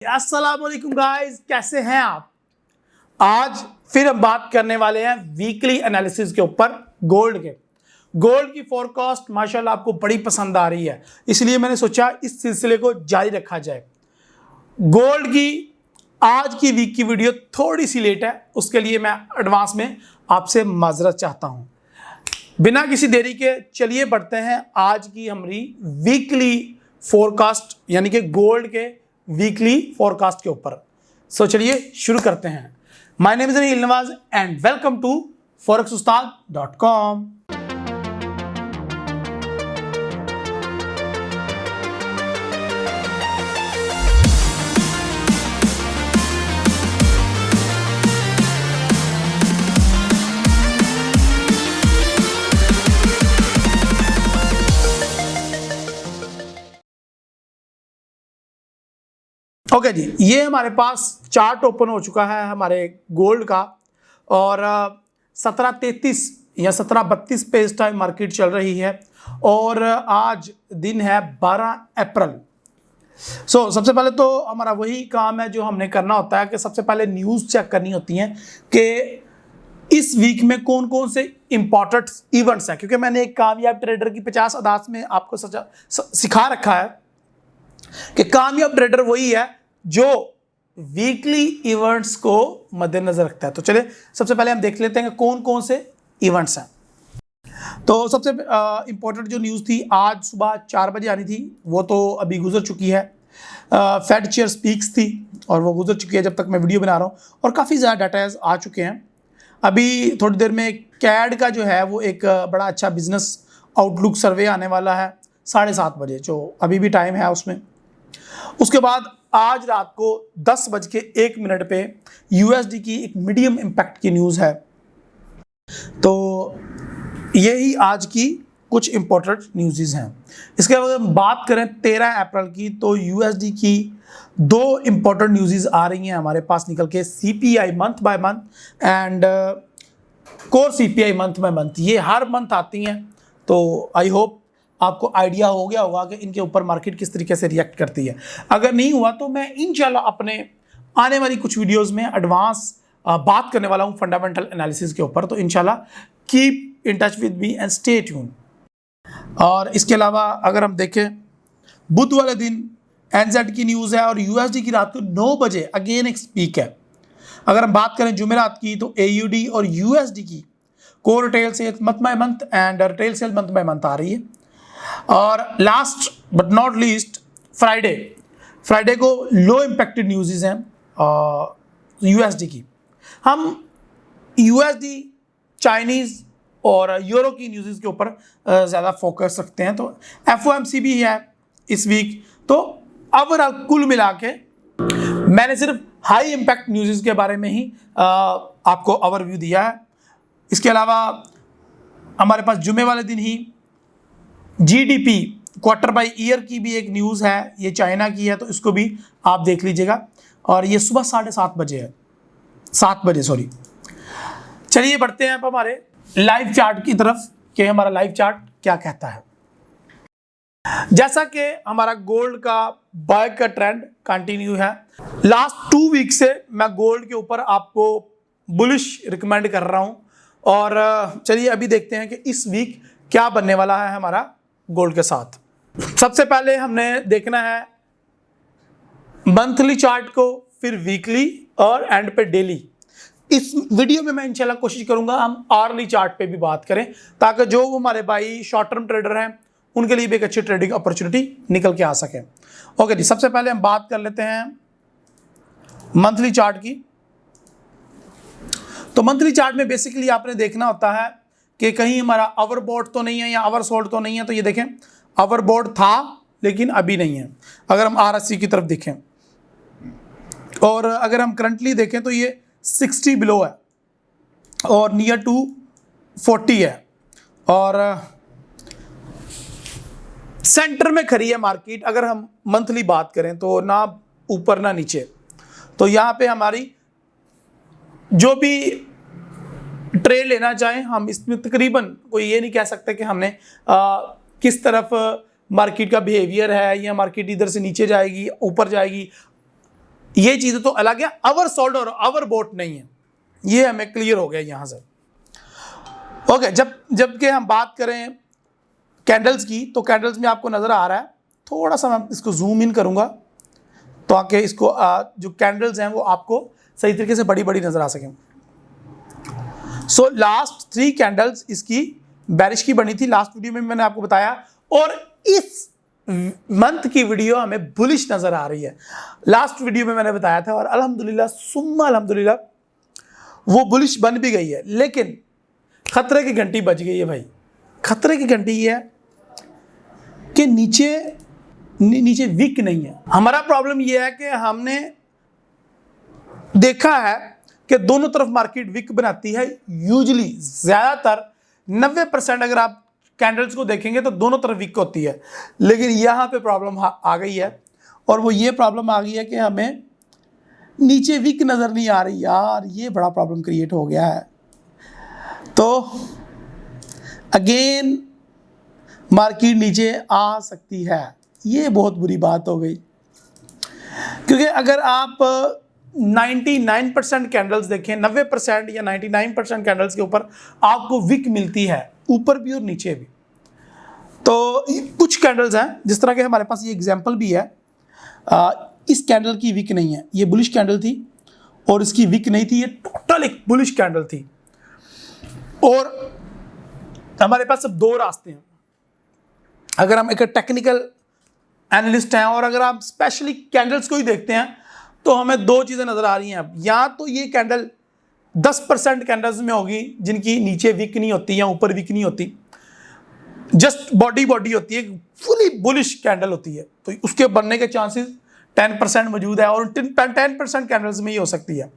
अस्सलाम वालेकुम गाइस, कैसे हैं आप। आज फिर हम बात करने वाले हैं वीकली एनालिसिस के ऊपर गोल्ड के। गोल्ड की फोरकास्ट माशाल्लाह आपको बड़ी पसंद आ रही है, इसलिए मैंने सोचा इस सिलसिले को जारी रखा जाए। गोल्ड की आज की वीक की वीडियो थोड़ी सी लेट है, उसके लिए मैं एडवांस में आपसे माजरत चाहता हूं। बिना किसी देरी के चलिए बढ़ते हैं आज की हमारी वीकली फोरकास्ट यानी कि गोल्ड के वीकली फोरकास्ट के ऊपर। सो चलिए शुरू करते हैं। My name is Anil Nawaz and welcome to forexustad.com। Okay जी, ये हमारे पास चार्ट ओपन हो चुका है हमारे गोल्ड का और 1733 या 1732 पे इस टाइम मार्केट चल रही है और आज दिन है 12 अप्रैल। सबसे पहले तो हमारा वही काम है जो हमने करना होता है कि सबसे पहले न्यूज़ चेक करनी होती हैं कि इस वीक में कौन कौन से इंपॉर्टेंट इवेंट्स हैं, क्योंकि मैंने एक कामयाब ट्रेडर की 50 अदात में आपको सिखा रखा है कि कामयाब ट्रेडर वही है जो वीकली इवेंट्स को मद्देनजर रखता है। तो चलिए सबसे पहले हम देख लेते हैं कि कौन कौन से इवेंट्स हैं। तो सबसे इंपॉर्टेंट जो न्यूज़ थी आज सुबह 4 बजे आनी थी, वो तो अभी गुजर चुकी है। फेड चेयर स्पीक्स थी और वो गुजर चुकी है जब तक मैं वीडियो बना रहा हूँ, और काफ़ी ज़्यादा डाटा आ चुके हैं। अभी थोड़ी देर में कैड का जो है वो एक बड़ा अच्छा बिजनेस आउटलुक सर्वे आने वाला है 7:30 बजे, जो अभी भी टाइम है उसमें। उसके बाद आज रात को 10:01 पे यूएसडी की एक मीडियम इम्पैक्ट की न्यूज़ है। तो यही आज की कुछ इंपॉर्टेंट न्यूज़ हैं। इसके बाद हम बात करें 13 अप्रैल की, तो यूएसडी की 2 इंपॉर्टेंट न्यूज़ आ रही हैं हमारे पास निकल के, CPI month by month and core CPI month by month. ये हर मंथ आती हैं, तो आई होप आपको आइडिया हो गया होगा कि इनके ऊपर मार्केट किस तरीके से रिएक्ट करती है। अगर नहीं हुआ तो मैं इंशाल्लाह अपने आने वाली कुछ वीडियोस में एडवांस बात करने वाला हूं फंडामेंटल एनालिसिस के ऊपर। तो इंशाल्लाह keep in touch with me and stay tune. और इसके अलावा अगर हम देखें बुध वाले दिन एनजेड की न्यूज़ है और यूएसडी की रात को 9 बजे अगेन एक स्पीक है। अगर हम बात करें जुमेरात की, तो एयूडी और यूएसडी की core retail sales month by month and retail sale month by month आ रही है। और last but not least Friday को लो इम्पैक्टेड न्यूज़ हैं यूएसडी की। हम यूएसडी, चाइनीज़ और यूरो की न्यूज़ के ऊपर ज़्यादा फोकस रखते हैं। तो एफओएमसी भी है इस वीक। तो ओवरऑल कुल मिला के मैंने सिर्फ हाई इम्पैक्ट न्यूज़ के बारे में ही आपको ओवरव्यू दिया है। इसके अलावा हमारे पास जुमे वाले दिन ही जीडीपी क्वार्टर बाय ईयर की भी एक न्यूज़ है, ये चाइना की है, तो इसको भी आप देख लीजिएगा। और ये सुबह 7:30 बजे है, 7 बजे सॉरी। चलिए बढ़ते हैं अब हमारे लाइव चार्ट की तरफ कि हमारा लाइव चार्ट क्या कहता है। जैसा कि हमारा गोल्ड का बाय का ट्रेंड कंटिन्यू है, लास्ट 2 वीक से मैं गोल्ड के ऊपर आपको बुलिश रिकमेंड कर रहा हूं। और चलिए अभी देखते हैं कि इस वीक क्या बनने वाला है हमारा गोल्ड के साथ। सबसे पहले हमने देखना है मंथली चार्ट को, फिर वीकली और एंड पे डेली। इस वीडियो में मैं इंशाल्लाह कोशिश करूंगा हम आवर्ली चार्ट पे भी बात करें, ताकि जो हमारे भाई शॉर्ट टर्म ट्रेडर हैं उनके लिए भी एक अच्छी ट्रेडिंग अपॉर्चुनिटी निकल के आ सके। ओके जी, सबसे पहले हम बात कर लेते हैं मंथली चार्ट की। तो मंथली चार्ट में बेसिकली आपने देखना होता है कि कहीं हमारा ओवरबॉट तो नहीं है या ओवरसोल्ड तो नहीं है। तो ये देखें, ओवरबॉट था लेकिन अभी नहीं है अगर हम आरएससी की तरफ देखें। और अगर हम करंटली देखें तो ये 60 बिलो है और नियर टू 40 है, और सेंटर में खड़ी है मार्केट। अगर हम मंथली बात करें तो ना ऊपर ना नीचे। तो यहाँ पे हमारी जो भी ट्रेड लेना चाहें हम इसमें तकरीबन कोई ये नहीं कह सकते कि हमने किस तरफ मार्केट का बिहेवियर है या मार्केट इधर से नीचे जाएगी ऊपर जाएगी। ये चीज़ें तो अलग है, अवर सोल्ड और अवर बोट नहीं है, ये हमें क्लियर हो गया यहाँ से। ओके, जबकि हम बात करें कैंडल्स की, तो कैंडल्स में आपको नज़र आ रहा है, थोड़ा सा मैं इसको जूम इन करूँगा तो आके इसको जो कैंडल्स हैं वो आपको सही तरीके से बड़ी बड़ी नज़र आ सकें। सो लास्ट 3 कैंडल्स इसकी बेरिश की बनी थी, लास्ट वीडियो में मैंने आपको बताया, और इस मंथ की वीडियो हमें बुलिश नज़र आ रही है। लास्ट वीडियो में मैंने बताया था और अल्हम्दुलिल्लाह सुम्मा अल्हम्दुलिल्लाह वो बुलिश बन भी गई है, लेकिन खतरे की घंटी बज गई है भाई। खतरे की घंटी ये है कि नीचे वीक नहीं है। हमारा प्रॉब्लम ये है कि हमने देखा है कि दोनों तरफ मार्केट वीक बनाती है यूजुअली, ज़्यादातर 90% अगर आप कैंडल्स को देखेंगे तो दोनों तरफ वीक होती है, लेकिन यहाँ पे प्रॉब्लम आ गई है, और वो ये प्रॉब्लम आ गई है कि हमें नीचे वीक नज़र नहीं आ रही यार, ये बड़ा प्रॉब्लम क्रिएट हो गया है। तो अगेन मार्केट नीचे आ सकती है, ये बहुत बुरी बात हो गई, क्योंकि अगर आप 99% कैंडल्स देखें, 90% या 99% कैंडल्स के ऊपर आपको विक मिलती है, ऊपर भी और नीचे भी। तो कुछ कैंडल्स हैं, जिस तरह के हमारे पास ये एग्जांपल भी है, इस कैंडल की विक नहीं है, ये बुलिश कैंडल थी और इसकी विक नहीं थी, ये टोटल एक बुलिश कैंडल थी। और हमारे पास अब 2 रास्ते हैं, अगर हम एक टेक्निकल एनालिस्ट हैं और अगर आप स्पेशली कैंडल्स को ही देखते हैं तो हमें 2 चीज़ें नज़र आ रही हैं अब। या तो ये कैंडल 10% कैंडल्स में होगी जिनकी नीचे वीक नहीं होती या ऊपर वीक नहीं होती, जस्ट बॉडी होती है, फुली बुलिश कैंडल होती है, तो उसके बनने के चांसेस 10% मौजूद है, और 10% कैंडल्स में ही हो सकती है।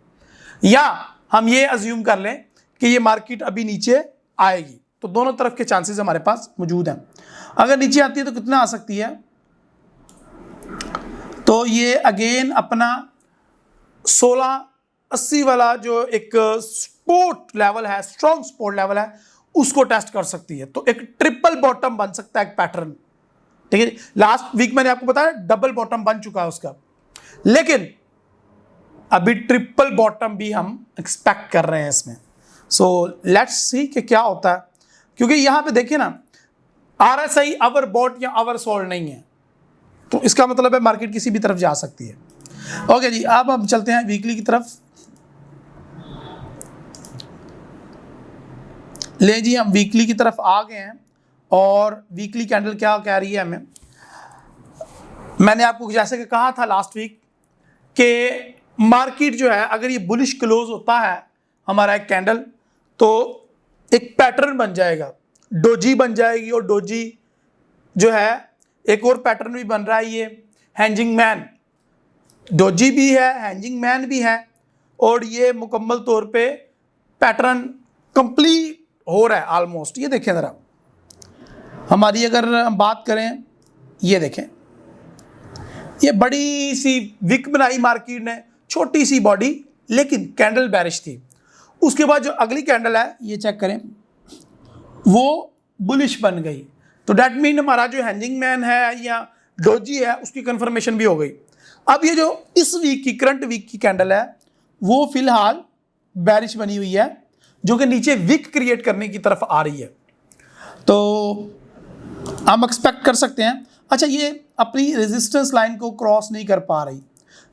या हम ये अज्यूम कर लें कि ये मार्केट अभी नीचे आएगी, तो दोनों तरफ के चांसेस हमारे पास मौजूद हैं। अगर नीचे आती है तो कितना आ सकती है, तो ये अगेन अपना 1680 वाला जो एक सपोर्ट लेवल है, स्ट्रॉन्ग सपोर्ट लेवल है, उसको टेस्ट कर सकती है। तो एक ट्रिपल बॉटम बन सकता है, एक पैटर्न, ठीक है। लास्ट वीक मैंने आपको बताया डबल बॉटम बन चुका है उसका, लेकिन अभी ट्रिपल बॉटम भी हम एक्सपेक्ट कर रहे हैं इसमें। सो लेट्स सी कि क्या होता है, क्योंकि यहां पे देखिए ना, RSI अवर बॉट या अवर सोल्ड नहीं है, तो इसका मतलब है मार्केट किसी भी तरफ जा सकती है। ओके जी, अब हम चलते हैं वीकली की तरफ। ले जी, हम वीकली की तरफ आ गए हैं, और वीकली कैंडल क्या कह रही है हमें। मैंने आपको जैसे कि कहा था लास्ट वीक कि मार्केट जो है, अगर ये बुलिश क्लोज होता है हमारा एक कैंडल, तो एक पैटर्न बन जाएगा, डोजी बन जाएगी, और डोजी जो है एक और पैटर्न भी बन रहा है, ये हैंजिंग मैन, डोजी भी है, हैंजिंग मैन भी है, और ये मुकम्मल तौर पे पैटर्न कंप्लीट हो रहा है ऑलमोस्ट। ये देखें ज़रा, हमारी अगर हम बात करें, ये देखें, ये बड़ी सी विक बनाई मार्केट ने, छोटी सी बॉडी, लेकिन कैंडल बेरिश थी। उसके बाद जो अगली कैंडल है, ये चेक करें, वो बुलिश बन गई, तो डैट मीन हमारा जो हैंजिंग मैन है या डोजी है उसकी कंफर्मेशन भी हो गई। अब ये जो इस वीक की, करंट वीक की कैंडल है, वो फिलहाल बेरिश बनी हुई है, जो कि नीचे विक क्रिएट करने की तरफ आ रही है, तो हम एक्सपेक्ट कर सकते हैं। अच्छा, ये अपनी रेजिस्टेंस लाइन को क्रॉस नहीं कर पा रही,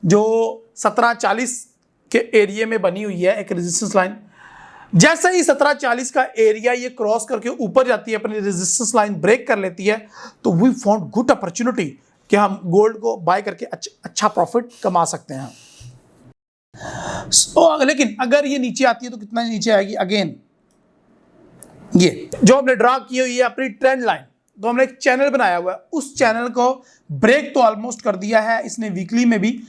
जो 1740 के एरिया में बनी हुई है एक रेजिस्टेंस लाइन। जैसे ही 1740 का एरिया ये क्रॉस करके ऊपर जाती है, अपनी रेजिस्टेंस लाइन ब्रेक कर लेती है, तो वी फाउंड गुड अपॉर्चुनिटी कि हम गोल्ड को बाय करके अच्छा प्रॉफिट कमा सकते हैं। लेकिन अगर ये नीचे आती है तो कितना नीचे आएगी, अगेन ये जो हमने ड्रा की हुई है अपनी ट्रेंड लाइन, तो हमने एक चैनल बनाया हुआ है, उस चैनल को ब्रेक तो ऑलमोस्ट कर दिया है इसने वीकली में भी,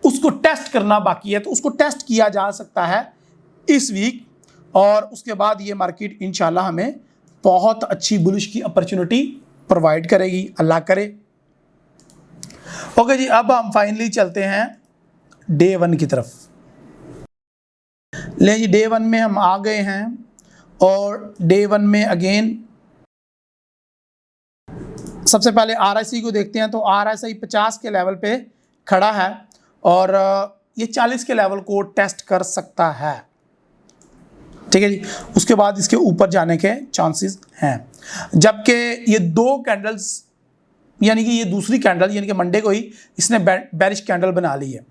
उसको टेस्ट करना बाकी है, तो उसको टेस्ट किया जा सकता है इस वीक, और उसके बाद ये मार्केट इंशाल्लाह हमें बहुत अच्छी बुलिश की अपॉर्चुनिटी प्रोवाइड करेगी, अल्लाह करे। ओके जी, अब हम फाइनली चलते हैं डे 1 की तरफ। ले जी, डे 1 में हम आ गए हैं, और डे 1 में अगेन सबसे पहले RSI को देखते हैं, तो RSI 50 के लेवल पे खड़ा है, और ये 40 के लेवल को टेस्ट कर सकता है, ठीक है जी। उसके बाद इसके ऊपर जाने के चांसेस हैं, जबकि ये दो कैंडल्स यानी कि ये दूसरी कैंडल यानी कि मंडे को ही इसने बेरिश कैंडल बना ली है,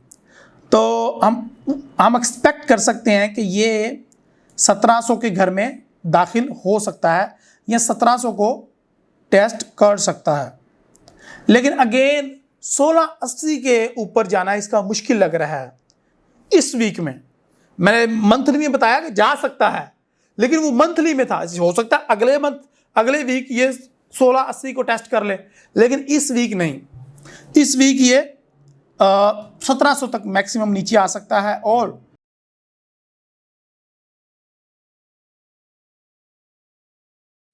तो हम एक्सपेक्ट कर सकते हैं कि ये 1700 के घर में दाखिल हो सकता है या 1700 को टेस्ट कर सकता है। लेकिन अगेन 1680 के ऊपर जाना इसका मुश्किल लग रहा है इस वीक में। मैंने मंथली में बताया कि जा सकता है, लेकिन वो मंथली में था, हो सकता है अगले वीक ये 1680 को टेस्ट कर ले, लेकिन इस वीक नहीं। इस वीक ये 1700 तक मैक्सिमम नीचे आ सकता है और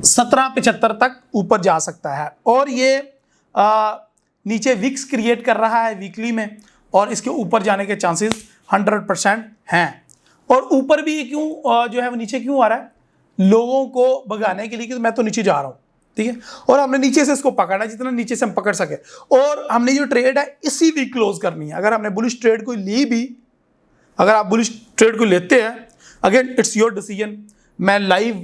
1775 तक ऊपर जा सकता है। और ये नीचे विक्स क्रिएट कर रहा है वीकली में, और इसके ऊपर जाने के चांसेस 100% हैं। और ऊपर भी क्यों जो है वो नीचे क्यों आ रहा है? लोगों को भगाने के लिए कि मैं तो नीचे जा रहा हूँ, ठीक है। और हमने नीचे से इसको पकड़ना, जितना नीचे से हम पकड़ सके। और हमने जो ट्रेड है इसी वीक क्लोज करनी है। अगर हमने बुलिश ट्रेड को ली भी, अगर आप बुलिश ट्रेड को लेते हैं, अगेन इट्स योर डिसीजन। मैं लाइव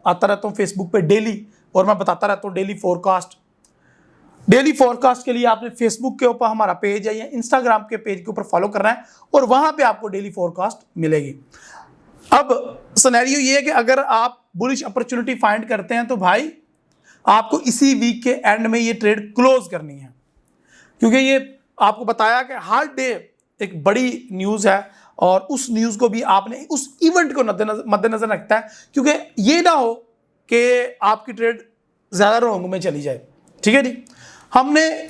आता रहता हूँ फेसबुक पे डेली, और मैं बताता रहता हूँ डेली फोरकास्ट के लिए आपने फेसबुक के ऊपर हमारा पेज है या इंस्टाग्राम के पेज के ऊपर फॉलो करना है, और वहां पे आपको डेली फोरकास्ट मिलेगी। अब सिनेरियो ये है कि अगर आप बुलिश अपॉर्चुनिटी फाइंड करते हैं तो भाई आपको इसी वीक के एंड में ये ट्रेड क्लोज करनी है, क्योंकि ये आपको बताया कि हर डे एक बड़ी न्यूज़ है, और उस न्यूज़ को भी आपने उस इवेंट को मद्देनजर रखता है, क्योंकि ये ना हो कि आपकी ट्रेड ज़्यादा रॉन्ग में चली जाए, ठीक है जी। हमने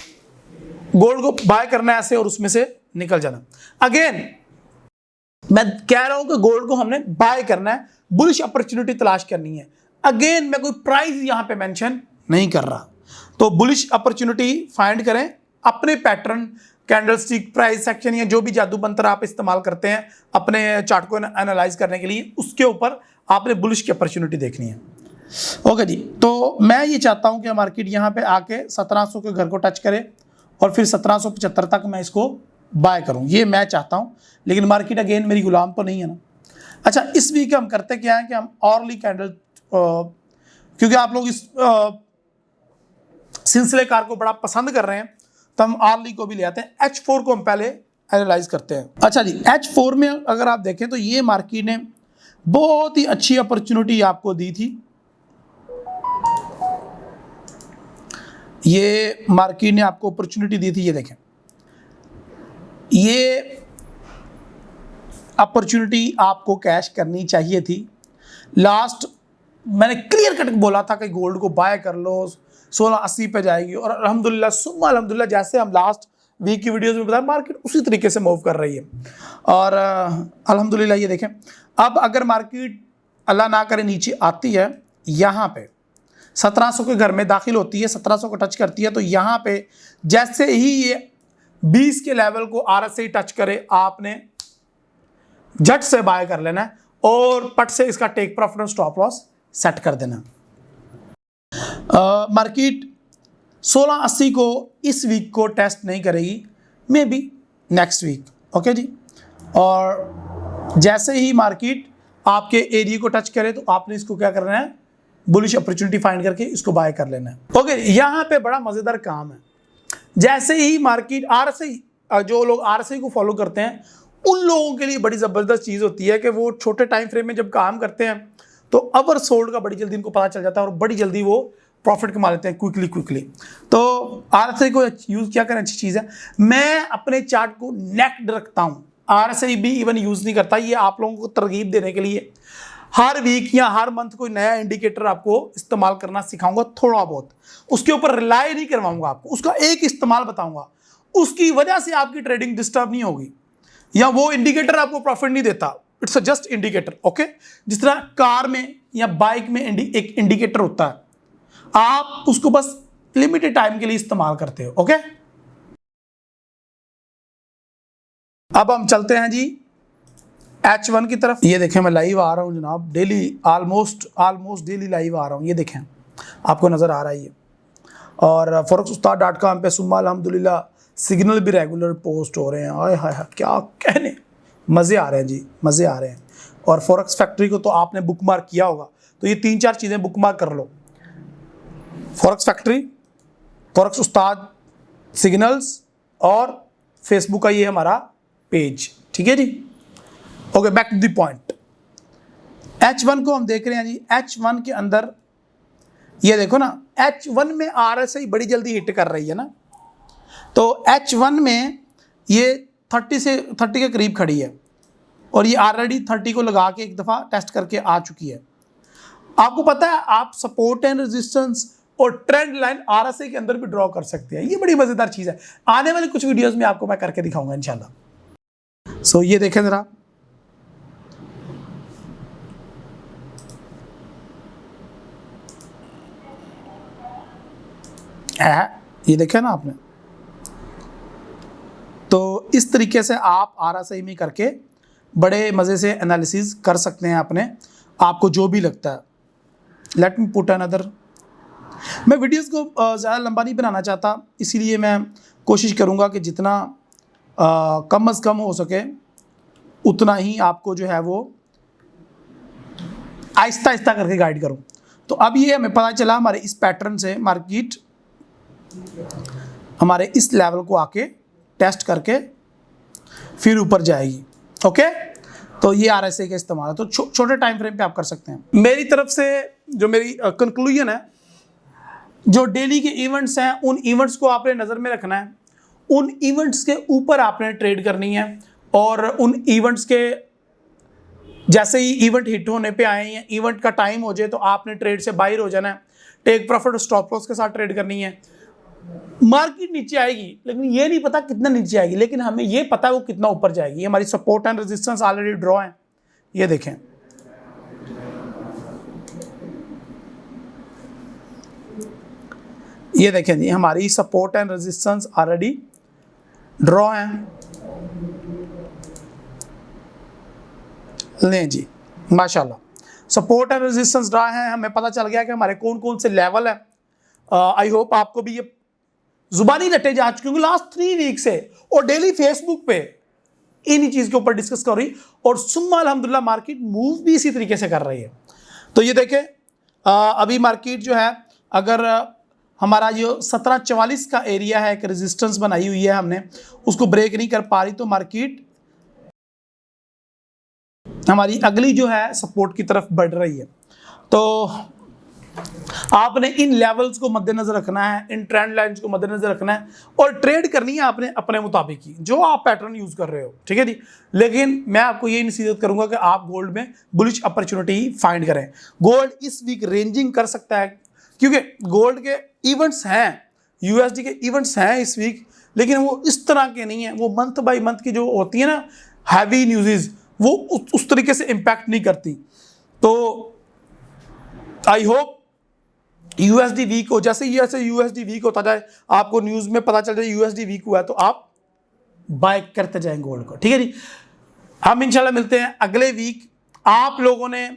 गोल्ड को बाय करना है ऐसे और उसमें से निकल जाना। अगेन मैं कह रहा हूं कि गोल्ड को हमने बाय करना है, बुलिश अपॉर्चुनिटी तलाश करनी है। अगेन मैं कोई प्राइस यहां पे मेंशन नहीं कर रहा, तो बुलिश अपॉर्चुनिटी फाइंड करें अपने पैटर्न, कैंडलस्टिक, प्राइस सेक्शन या जो भी जादू मंत्र आप इस्तेमाल करते हैं अपने चार्ट को एनालाइज करने के लिए, उसके ऊपर आपने बुलिश की अपॉर्चुनिटी देखनी है। ओके जी, तो मैं ये चाहता हूं कि मार्केट यहां पे आके 1700 के घर को टच करे और फिर 1775 तक मैं इसको बाय करूं, ये मैं चाहता हूं। लेकिन मार्केट अगेन मेरी गुलाम तो नहीं है ना। अच्छा, इस वीक हम करते क्या है कि हम ऑर्ली कैंडल, क्योंकि आप लोग इस सिलसिले कार को बड़ा पसंद कर रहे हैं, तो हम आर्ली को भी ले आते हैं। H4 को हम पहले एनालाइज करते हैं। अच्छा जी, H4 में अगर आप देखें तो ये मार्केट ने बहुत ही अच्छी अपॉर्चुनिटी आपको दी थी। ये मार्केट ने आपको अपॉर्चुनिटी दी थी, ये देखें, ये अपॉर्चुनिटी आपको कैश करनी चाहिए थी। लास्ट मैंने क्लियर कट बोला था कि गोल्ड को बाय कर लो, 1680 पे जाएगी, और अल्हम्दुलिल्लाह सुम्मा अल्हम्दुलिल्लाह, जैसे हम लास्ट वीक की वीडियोस में बताया, मार्केट उसी तरीके से मूव कर रही है। और अल्हम्दुलिल्लाह ये देखें, अब अगर मार्केट अल्लाह ना करे नीचे आती है, यहाँ पे 1700 के घर में दाखिल होती है, 1700 को टच करती है, तो यहाँ पे जैसे ही ये 20 के लेवल को RSI टच करे, आपने झट से बाय कर लेना है और पट से इसका टेक प्रॉफिट और स्टॉप लॉस सेट कर देना। मार्केट 1680 को इस वीक को टेस्ट नहीं करेगी, may be next week, okay जी। और जैसे ही मार्केट आपके एरिया को टच करे तो आपने इसको क्या करना है, बुलिश अपॉर्चुनिटी फाइंड करके इसको बाय कर लेना है। ओके, यहाँ पे बड़ा मजेदार काम है। जैसे ही मार्केट RSI, जो लोग RSI को फॉलो करते हैं उन लोगों के लिए बड़ी ज़बरदस्त चीज़ होती है कि वो छोटे टाइम फ्रेम में जब काम करते हैं तो अवर सोल्ड का बड़ी जल्दी इनको पता चल जाता है, और बड़ी जल्दी वो प्रॉफिट कमा लेते हैं क्विकली। तो RSI को यूज़ क्या करें, अच्छी चीज़ है। मैं अपने चार्ट को नेक्ड रखता हूँ, RSI भी इवन यूज़ नहीं करता। ये आप लोगों को तरगीब देने के लिए हर वीक या हर मंथ कोई नया इंडिकेटर आपको इस्तेमाल करना सिखाऊंगा, थोड़ा बहुत। उसके ऊपर रिलाई नहीं करवाऊंगा आपको, उसका एक इस्तेमाल बताऊंगा, उसकी वजह से आपकी ट्रेडिंग डिस्टर्ब नहीं होगी, या वो इंडिकेटर आपको प्रॉफिट नहीं देता। It's a just indicator, okay. जिस तरह कार में या बाइक में एक इंडिकेटर होता है, आप उसको बस लिमिटेड टाइम के लिए इस्तेमाल करते हो, ओके। अब हम चलते हैं जी H1 की तरफ। ये देखें, मैं लाइव आ रहा हूँ जनाब, डेली ऑलमोस्ट डेली लाइव आ रहा हूँ। ये देखें, आपको नज़र आ रहा है ये। और forex ustad.com पे सुम्मा अल्हम्दुलिल्लाह सिग्नल भी रेगुलर पोस्ट हो रहे हैं। आय हाय हाय, क्या कहने, मज़े आ रहे हैं जी, मज़े आ रहे हैं। और फॉरेक्स फैक्ट्री को तो आपने बुकमार्क किया होगा, तो ये 3-4 चीज़ें बुकमार्क कर लो। फॉरेक्स फैक्ट्री, फॉरेक्स उस्ताद, सिग्नल्स और फेसबुक का ये हमारा पेज, ठीक है जी। Okay, back to the point. H1 को हम देख रहे हैं जी। H1 के अंदर ये देखो ना, H1 में RSI बड़ी जल्दी हिट कर रही है ना, तो H1 में ये 30 के करीब खड़ी है और ये ऑलरेडी 30 को लगा के एक दफ़ा टेस्ट करके आ चुकी है। आपको पता है आप सपोर्ट एंड रेजिस्टेंस और ट्रेंड लाइन RSI के अंदर भी ड्रॉ कर सकते हैं। ये बड़ी मज़ेदार चीज़ है, आने वाली कुछ वीडियोस में आपको मैं करके दिखाऊंगा इंशाल्लाह। सो ये देखें ज़रा, ये देखा ना आपने। तो इस तरीके से आप RSI में करके बड़े मज़े से एनालिसिस कर सकते हैं अपने, आपको जो भी लगता है। Let me put another. मैं वीडियोस को ज़्यादा लंबा नहीं बनाना चाहता, इसीलिए मैं कोशिश करूँगा कि जितना कम अज़ कम हो सके उतना ही आपको जो है वो आहिस्ता आहिस्ता करके गाइड करूँ। तो अब ये हमें पता चला हमारे इस पैटर्न से मार्केट हमारे इस लेवल को आके टेस्ट करके फिर ऊपर जाएगी। ओके, तो ये RSI का इस्तेमाल है, तो छोटे टाइम फ्रेम पे आप कर सकते हैं। मेरी तरफ से जो मेरी कंक्लूजन है, जो डेली के इवेंट्स हैं उन इवेंट्स को आपने नज़र में रखना है, उन इवेंट्स के ऊपर आपने ट्रेड करनी है और उन इवेंट्स के जैसे ही इवेंट हिट होने पे आए हैं, इवेंट का टाइम हो जाए तो आपने ट्रेड से बाहर हो जाना है, टेक प्रॉफिट स्टॉप लॉस के साथ ट्रेड करनी है। मार्केट नीचे आएगी लेकिन ये नहीं पता कितना नीचे आएगी, लेकिन हमें ये पता है वो कितना ऊपर जाएगी। ये हमारी support and resistance already draw है, ये देखें। ये देखें जी, हमारी support and resistance already draw है। लें जी, माशाल्लाह सपोर्ट एंड रेजिस्टेंस ड्रॉ है। हमें पता चल गया कि हमारे कौन कौन से लेवल है। आई होप आपको भी ये जुबानी लटे जा चुके होंगे लास्ट 3 वीक से, और डेली फेसबुक पे इन्हीं चीज़ के ऊपर डिस्कस कर रही, और सुम्मा अल्हम्दुलिल्लाह मार्केट मूव भी इसी तरीके से कर रही है। तो ये देखें अभी मार्केट जो है, अगर हमारा जो 1744 का एरिया है, एक रेजिस्टेंस बनाई हुई है हमने, उसको ब्रेक नहीं कर पा रही, तो मार्केट हमारी अगली जो है सपोर्ट की तरफ बढ़ रही है। तो आपने इन लेवल्स को मद्देनजर रखना है, इन ट्रेंड लाइंस को मद्देनजर रखना है और ट्रेड करनी है आपने अपने मुताबिक ही, जो आप पैटर्न यूज कर रहे हो, ठीक है जी। लेकिन मैं आपको ये नसीहत करूंगा कि आप गोल्ड में बुलिश अपॉर्चुनिटी फाइंड करें। गोल्ड इस वीक रेंजिंग कर सकता है, क्योंकि गोल्ड के इवेंट्स हैं, USD के इवेंट्स हैं इस वीक, लेकिन वो इस तरह के नहीं है। वो मंथ बाई मंथ की जो होती है ना हैवी न्यूज़, वो उस तरीके से इम्पैक्ट नहीं करती। तो आई होप USD वीक हो, जैसे USD वीक होता जाए, आपको न्यूज़ में पता चल जाए USD वीक हुआ है, तो आप बाय करते जाएं गोल्ड को, ठीक है जी। हम इंशाल्लाह मिलते हैं अगले वीक। आप लोगों ने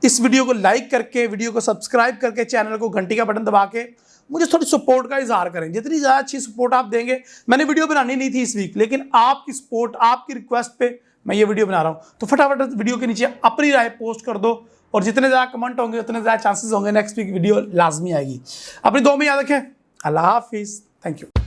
इस वीडियो को लाइक करके, वीडियो को सब्सक्राइब करके, चैनल को घंटी का बटन दबा के मुझे थोड़ी सपोर्ट का इजहार करें। जितनी ज़्यादा अच्छी सपोर्ट आप देंगे, मैंने वीडियो बनानी नहीं थी इस वीक, लेकिन आपकी सपोर्ट, आपकी रिक्वेस्ट पे मैं ये वीडियो बना रहा हूँ। तो फटाफट वीडियो के नीचे अपनी राय पोस्ट कर दो, और जितने ज़्यादा कमेंट होंगे उतने ज़्यादा चांसेस होंगे नेक्स्ट वीक वीडियो लाजमी आएगी। अपनी दुआ में याद रखें। अल्लाह हाफिज़, थैंक यू।